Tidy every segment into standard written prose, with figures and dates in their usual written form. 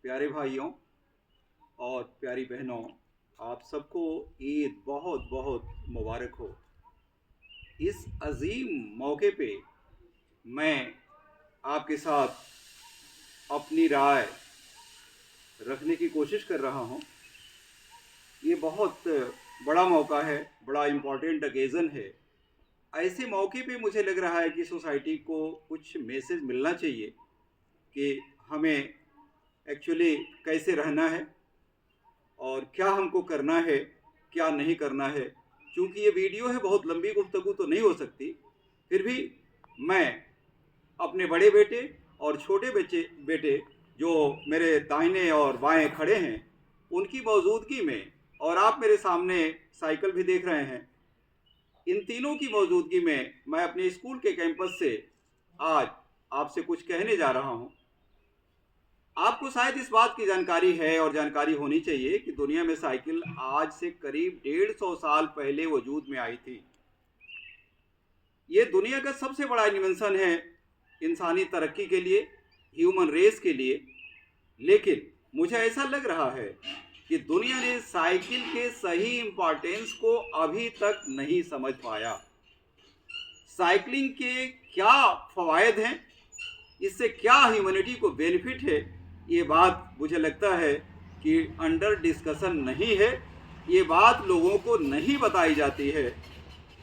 प्यारे भाइयों और प्यारी बहनों, आप सबको ईद बहुत बहुत मुबारक हो। इस अजीम मौके पे मैं आपके साथ अपनी राय रखने की कोशिश कर रहा हूँ। ये बहुत बड़ा मौका है, बड़ा इम्पोर्टेंट ओकेज़न है। ऐसे मौके पे मुझे लग रहा है कि सोसाइटी को कुछ मैसेज मिलना चाहिए कि हमें एक्चुअली कैसे रहना है और क्या हमको करना है, क्या नहीं करना है। क्योंकि ये वीडियो है, बहुत लंबी गुफ्तगू तो नहीं हो सकती, फिर भी मैं अपने बड़े बेटे और छोटे बेटे जो मेरे दाहिने और बाएं खड़े हैं, उनकी मौजूदगी में, और आप मेरे सामने साइकिल भी देख रहे हैं, इन तीनों की मौजूदगी में मैं अपने स्कूल के कैंपस से आज आपसे कुछ कहने जा रहा हूं। आपको शायद इस बात की जानकारी है और जानकारी होनी चाहिए कि दुनिया में साइकिल आज से करीब 150 साल पहले वजूद में आई थी। ये दुनिया का सबसे बड़ा इन्वेंशन है इंसानी तरक्की के लिए, ह्यूमन रेस के लिए। लेकिन मुझे ऐसा लग रहा है कि दुनिया ने साइकिल के सही इम्पोर्टेंस को अभी तक नहीं समझ पाया। साइकिलिंग के क्या फ़वायद हैं, इससे क्या ह्यूमैनिटी को बेनिफिट है, ये बात मुझे लगता है कि अंडर डिस्कशन नहीं है। ये बात लोगों को नहीं बताई जाती है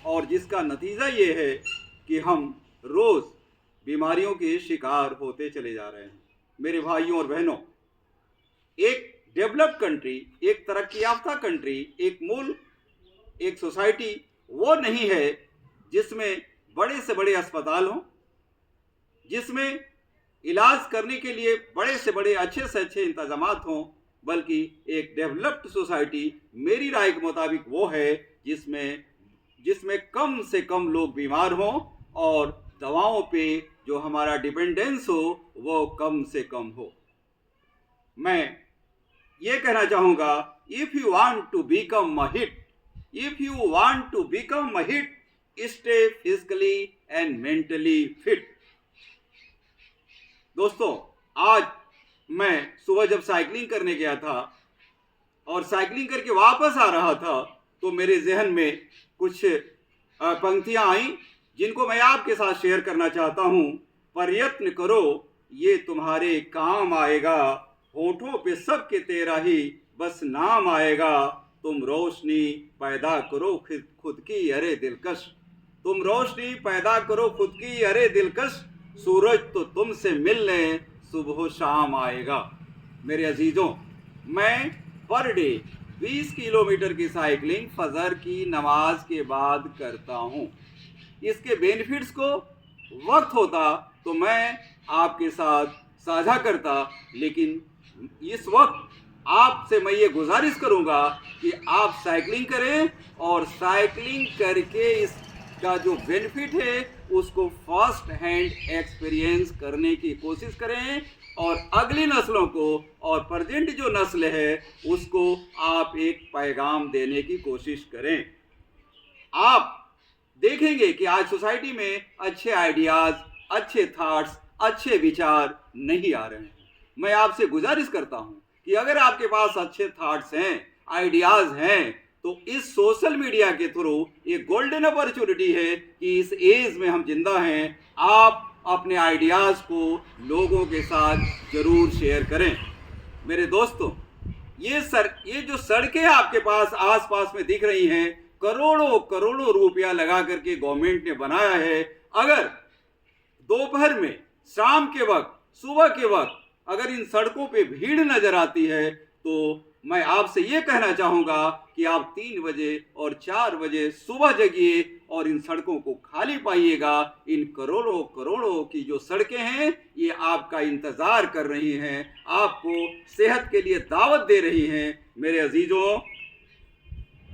और जिसका नतीजा ये है कि हम रोज़ बीमारियों के शिकार होते चले जा रहे हैं। मेरे भाइयों और बहनों, एक डेवलप्ड कंट्री, एक तरक्की याफ्ता कंट्री, एक मुल्क, एक सोसाइटी वो नहीं है जिसमें बड़े से बड़े अस्पताल हों, जिसमें इलाज करने के लिए बड़े से बड़े अच्छे से अच्छे इंतजामात हों, बल्कि एक डेवलप्ड सोसाइटी मेरी राय के मुताबिक वो है जिसमें कम से कम लोग बीमार हों और दवाओं पे जो हमारा डिपेंडेंस हो वो कम से कम हो। मैं ये कहना चाहूँगा, if you want to become a hit, stay physically and mentally fit. दोस्तों, आज मैं सुबह जब साइकिलिंग करने गया था और साइकिलिंग करके वापस आ रहा था तो मेरे जहन में कुछ पंक्तियां आईं जिनको मैं आपके साथ शेयर करना चाहता हूं। प्रयत्न करो ये तुम्हारे काम आएगा, होठों पे सबके तेरा ही बस नाम आएगा। तुम रोशनी पैदा करो खुद की अरे दिलकश, तुम रोशनी पैदा करो खुद की अरे दिलकश, सूरज तो तुमसे मिलने सुबह शाम आएगा। मेरे अजीजों, मैं पर डे 20 किलोमीटर की साइकिलिंग फजर की नमाज के बाद करता हूँ। इसके बेनिफिट्स को वक्त होता तो मैं आपके साथ साझा करता, लेकिन इस वक्त आपसे मैं ये गुजारिश करूँगा कि आप साइकिलिंग करें और साइकिलिंग करके इसका जो बेनिफिट है उसको फर्स्ट हैंड एक्सपीरियंस करने की कोशिश करें और अगली नस्लों को और प्रेजेंट जो नस्ल है उसको आप एक पैगाम देने की कोशिश करें। आप देखेंगे कि आज सोसाइटी में अच्छे आइडियाज़, अच्छे थॉट्स, अच्छे विचार नहीं आ रहे हैं। मैं आपसे गुजारिश करता हूं कि अगर आपके पास अच्छे थॉट्स हैं, आइडियाज़ हैं, तो इस सोशल मीडिया के थ्रू ये गोल्डन अपॉर्चुनिटी है कि इस एज में हम जिंदा हैं, आप अपने आइडियाज़ को लोगों के साथ ज़रूर शेयर करें। मेरे दोस्तों, ये जो सड़कें आपके पास आसपास में दिख रही हैं, करोड़ों करोड़ों रुपया लगा करके गवर्नमेंट ने बनाया है। अगर दोपहर में, शाम के वक्त, सुबह के वक्त अगर इन सड़कों पे भीड़ नजर आती है तो मैं आपसे ये कहना चाहूँगा कि आप 3 बजे और 4 बजे सुबह जगिए और इन सड़कों को खाली पाइएगा। इन करोड़ों करोड़ों की जो सड़कें हैं ये आपका इंतज़ार कर रही हैं, आपको सेहत के लिए दावत दे रही हैं। मेरे अजीजों,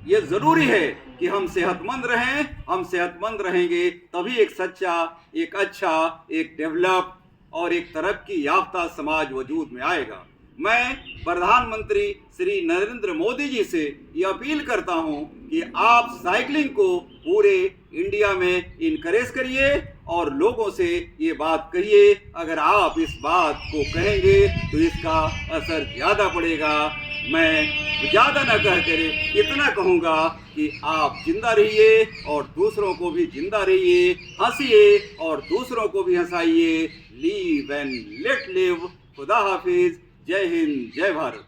ये ज़रूरी है कि हम सेहतमंद रहें। हम सेहतमंद रहेंगे तभी एक सच्चा, एक अच्छा, एक डेवलप और एक तरक्की याफ्ता समाज वजूद में आएगा। मैं प्रधानमंत्री श्री नरेंद्र मोदी जी से ये अपील करता हूं कि आप साइकिलिंग को पूरे इंडिया में इनकरेज करिए और लोगों से ये बात कहिए। अगर आप इस बात को कहेंगे तो इसका असर ज़्यादा पड़ेगा। मैं ज़्यादा ना कह कर इतना कहूँगा कि आप जिंदा रहिए और दूसरों को भी जिंदा रहिए, हंसिए और दूसरों को भी हंसाइए। Live and let live. खुदा हाफिज। जय हिंद, जय भारत।